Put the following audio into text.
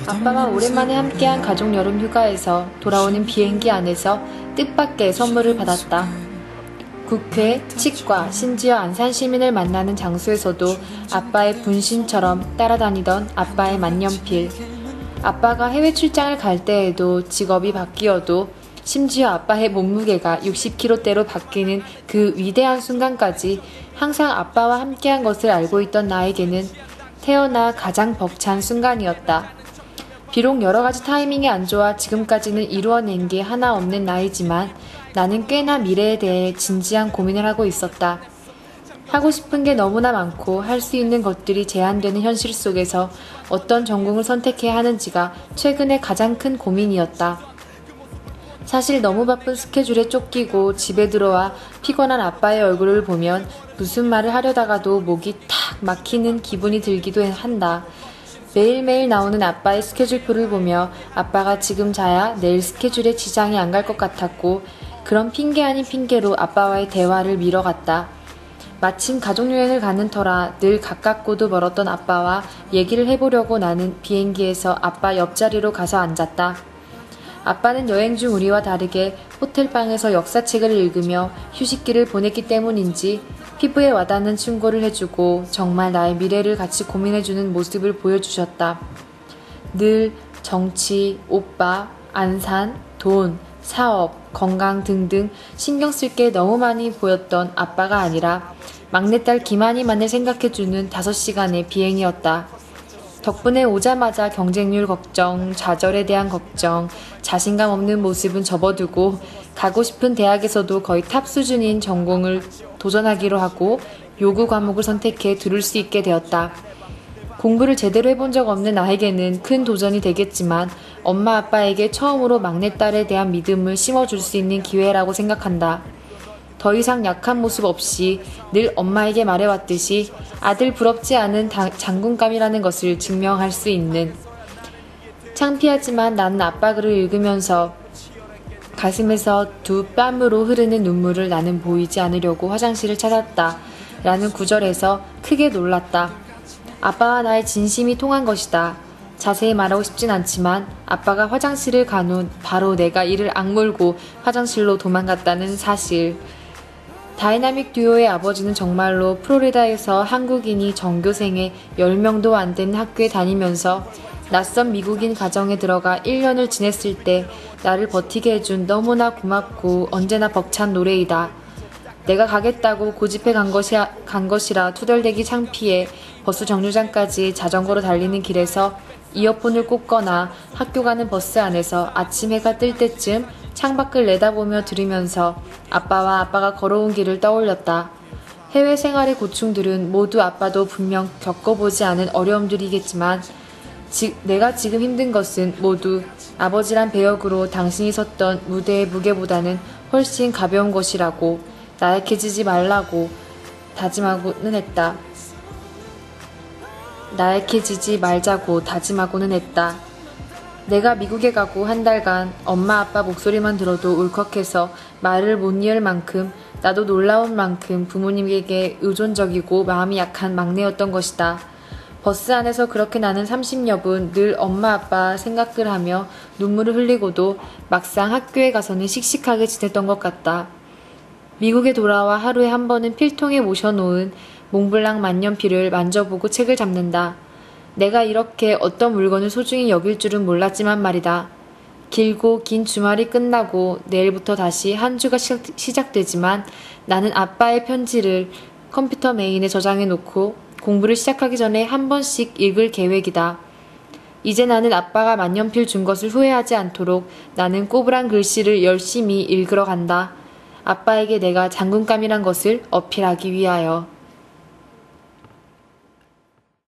아빠와 오랜만에 함께한 가족 여름 휴가에서 돌아오는 비행기 안에서 뜻밖의 선물을 받았다. 국회, 치과, 심지어 안산 시민을 만나는 장소에서도 아빠의 분신처럼 따라다니던 아빠의 만년필. 아빠가 해외 출장을 갈 때에도 직업이 바뀌어도 심지어 아빠의 몸무게가 60kg대로 바뀌는 그 위대한 순간까지 항상 아빠와 함께한 것을 알고 있던 나에게는 태어나 가장 벅찬 순간이었다. 비록 여러가지 타이밍이 안 좋아 지금까지는 이루어낸 게 하나 없는 나이지만 나는 꽤나 미래에 대해 진지한 고민을 하고 있었다. 하고 싶은 게 너무나 많고 할 수 있는 것들이 제한되는 현실 속에서 어떤 전공을 선택해야 하는지가 최근에 가장 큰 고민이었다. 사실 너무 바쁜 스케줄에 쫓기고 집에 들어와 피곤한 아빠의 얼굴을 보면 무슨 말을 하려다가도 목이 탁 막히는 기분이 들기도 한다. 매일매일 나오는 아빠의 스케줄표를 보며 아빠가 지금 자야 내일 스케줄에 지장이 안 갈 것 같았고 그런 핑계 아닌 핑계로 아빠와의 대화를 미뤄갔다. 마침 가족여행을 가는 터라 늘 가깝고도 멀었던 아빠와 얘기를 해보려고 나는 비행기에서 아빠 옆자리로 가서 앉았다. 아빠는 여행 중 우리와 다르게 호텔방에서 역사책을 읽으며 휴식기를 보냈기 때문인지 피부에 와닿는 충고를 해주고 정말 나의 미래를 같이 고민해주는 모습을 보여주셨다. 늘 정치, 오빠, 안산, 돈, 사업, 건강 등등 신경 쓸 게 너무 많이 보였던 아빠가 아니라 막내딸 김한이만을 생각해주는 5시간의 비행이었다. 덕분에 오자마자 경쟁률 걱정, 좌절에 대한 걱정, 자신감 없는 모습은 접어두고 가고 싶은 대학에서도 거의 탑 수준인 전공을 도전하기로 하고 요구 과목을 선택해 들을 수 있게 되었다. 공부를 제대로 해본 적 없는 나에게는 큰 도전이 되겠지만 엄마 아빠에게 처음으로 막내딸에 대한 믿음을 심어줄 수 있는 기회라고 생각한다. 더 이상 약한 모습 없이 늘 엄마에게 말해왔듯이 아들 부럽지 않은 장군감이라는 것을 증명할 수 있는. 창피하지만 나는 아빠 글을 읽으면서 가슴에서 두 뺨으로 흐르는 눈물을 나는 보이지 않으려고 화장실을 찾았다. 라는 구절에서 크게 놀랐다. 아빠와 나의 진심이 통한 것이다. 자세히 말하고 싶진 않지만 아빠가 화장실을 간 후 바로 내가 이를 악물고 화장실로 도망갔다는 사실. 다이나믹 듀오의 아버지는 정말로 플로리다에서 한국인이 전교생의 10명도 안 되는 학교에 다니면서 낯선 미국인 가정에 들어가 1년을 지냈을 때 나를 버티게 해준 너무나 고맙고 언제나 벅찬 노래이다. 내가 가겠다고 고집해 간 것이라 투덜대기 창피해 버스 정류장까지 자전거로 달리는 길에서 이어폰을 꽂거나 학교 가는 버스 안에서 아침 해가 뜰 때쯤 창밖을 내다보며 들으면서 아빠와 아빠가 걸어온 길을 떠올렸다. 해외 생활의 고충들은 모두 아빠도 분명 겪어보지 않은 어려움들이겠지만 내가 지금 힘든 것은 모두 아버지란 배역으로 당신이 섰던 무대의 무게보다는 훨씬 가벼운 것이라고 나약해지지 말라고 다짐하고는 했다. 나약해지지 말자고 다짐하고는 했다. 내가 미국에 가고 한 달간 엄마 아빠 목소리만 들어도 울컥해서 말을 못 이을 만큼 나도 놀라운 만큼 부모님에게 의존적이고 마음이 약한 막내였던 것이다. 버스 안에서 그렇게 나는 30여 분 늘 엄마 아빠 생각을 하며 눈물을 흘리고도 막상 학교에 가서는 씩씩하게 지냈던 것 같다. 미국에 돌아와 하루에 한 번은 필통에 모셔놓은 몽블랑 만년필을 만져보고 책을 잡는다. 내가 이렇게 어떤 물건을 소중히 여길 줄은 몰랐지만 말이다. 길고 긴 주말이 끝나고 내일부터 다시 한 주가 시작되지만 나는 아빠의 편지를 컴퓨터 메인에 저장해놓고 공부를 시작하기 전에 한 번씩 읽을 계획이다. 이제 나는 아빠가 만년필 준 것을 후회하지 않도록 나는 꼬부랑 글씨를 열심히 읽으러 간다. 아빠에게 내가 장군감이란 것을 어필하기 위하여.